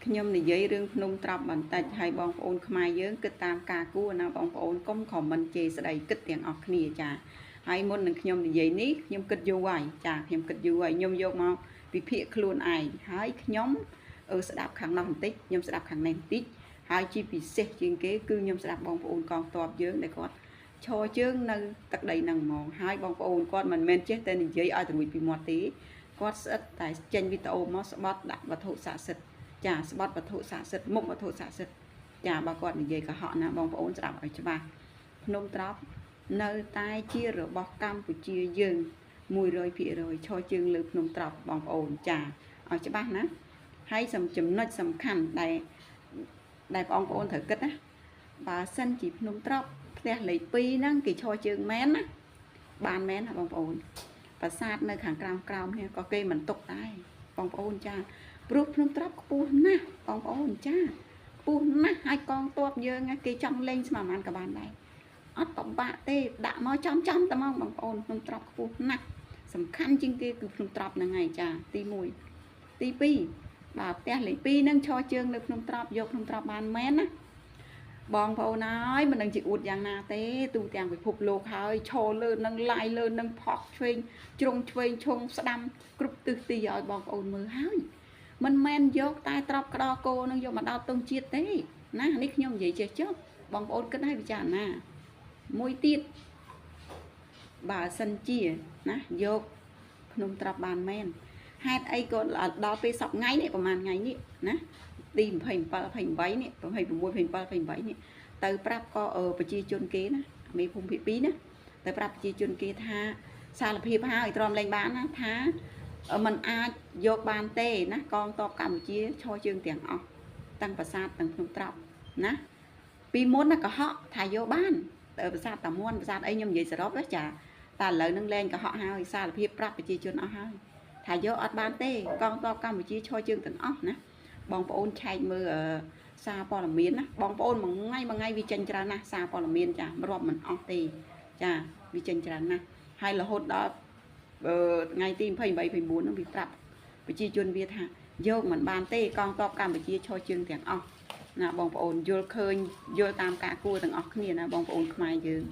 ខ្ញុំនិយាយរឿងភ្នំត្រាប់បន្តិចហើយបងប្អូនខ្មែរយើងគិតតាមការគួរណាបងប្អូនកុំខមមិនជេរស្ដីគិតទាំងអស់គ្នាចាហើយមុននឹងខ្ញុំនិយាយនេះខ្ញុំគិតយូរហើយចាខ្ញុំគិតយូរហើយខ្ញុំយកមកវិភាគខ្លួនឯងហើយខ្ញុំស្ដាប់ខាងនោះបន្តិចខ្ញុំស្ដាប់ខាងនេះបន្តិចហើយជាពិសេសជាងគេគឺខ្ញុំស្ដាប់បងប្អូនកងទ័ពយើងដែលគាត់ឈរជើងនៅទឹកដីហ្នឹងហ្មងហើយបងប្អូនគាត់មិនមែនចេះតែនិយាយឲ្យទៅរួចពីមាត់ទេគាត់ស្អិតតែចេញវីដេអូមកស្បត់ដាក់វត្ថុស័ក្តិសិទ្ធិចាស្បត់វត្ថុស័ក្តិសិទ្ធិមុខវត្ថុស័ក្តិសិទ្ធិចាបើគាត់និយាយកុហកណាបងប្អូនស្ដាប់ឲ្យច្បាស់ភ្នំត្រាប់នៅតែជារបស់កម្ពុជាយើង 100% ឈរជើងលើភ្នំត្រាប់បងប្អូនចាឲ្យច្បាស់ណាហើយចំណុចសំខាន់ដែលបងប្អូនត្រូវគិតណាបើសិនជាភ្នំត្រាប់ផ្ទះលេខ2ហ្នឹងគេឈរជើងមែនណាបានមែនណាបងប្អូនប្រាសាទនៅខាងក្រោមនេះក៏គេមិនຕົកដែរបងប្អូនចាព្រោះភ្នំត្រាប់ខ្ពស់ណាស់បងប្អូនចាខ្ពស់ណាស់ហើយកងទ័ពយើងគេចង់លេងស្មារតីក៏បានដែរអត់ពិបាកទេដាក់មកចំតែមកបងប្អូនភ្នំត្រាប់ខ្ពស់ណាស់សំខាន់ជាងគេគឺភ្នំត្រាប់ហ្នឹងហើយចាទី1ទី2បើផ្ទះលេខ2ហ្នឹងឈរជើងនៅភ្នំត្រាប់យកភ្នំត្រាប់បានមែនណាបងប្អូនហើយមិនដឹងជាអួតយ៉ាងណាទេទូទាំងពិភពលោកហើយឈរលើនឹងឡាយលើនឹងផកឆ្វេងជ្រុងឆ្វេងឈងស្ដាំគ្រប់ទិសទីឲ្យបងប្អូនមើលហើយមិនមែនយកតែត្រប់ក្តោគោនឹងយកមកដោតទង់ជាតិទេណានេះខ្ញុំនិយាយចេះចុះបងប្អូនគិតឲ្យពិចារណាមួយទៀតបើសិនជាណាយកភ្នំត្រាប់បានមែនហេតុអីក៏ដល់ពេលសប្ថ្ងៃនេះប្រហែលថ្ងៃនេះណាទី27 28នេះ26 27 28នេះទៅប្រាប់ក៏ប្រជាជនគេណាមេភូមិភាគ2ណាទៅប្រាប់ប្រជាជនគេថាសារភាពហើយទ្រាំលែងបានណាថាมันអាចយកបានទេណាកងទ័ពកម្ពុជាឈរជើងទាំងអស់ទាំងប្រាសាទទាំងភ្នំត្រាប់ណាពីមុនណាកុហកថាយកបានទៅប្រាសាទតាមួនប្រាសាទអីខ្ញុំនិយាយសរុបចាតែឥឡូវនឹងលែងកុហកហើយសារភាពប្រាប់ប្រជាជនអស់ហើយថាយកអត់បានទេកងទ័ពកម្ពុជាឈរជើងទាំងអស់ណាបងប្អូនឆែកមើលសារព័ត៌មានណាបងប្អូនមួយថ្ងៃវាចេញច្រើនណាស់សារព័ត៌មានចារាប់មិនអស់ទេចាវាចេញច្រើនណាស់ហើយរហូតដល់ថ្ងៃទី28 29នោះវាប្រាប់ប្រជាជនវាថាយកមិនបានទេកងទ័ពកម្ពុជាឈរជើងទាំងអស់ណាបងប្អូនយល់ឃើញយល់តាមការគួរទាំងអស់គ្នាណាបងប្អូនខ្មែរយើង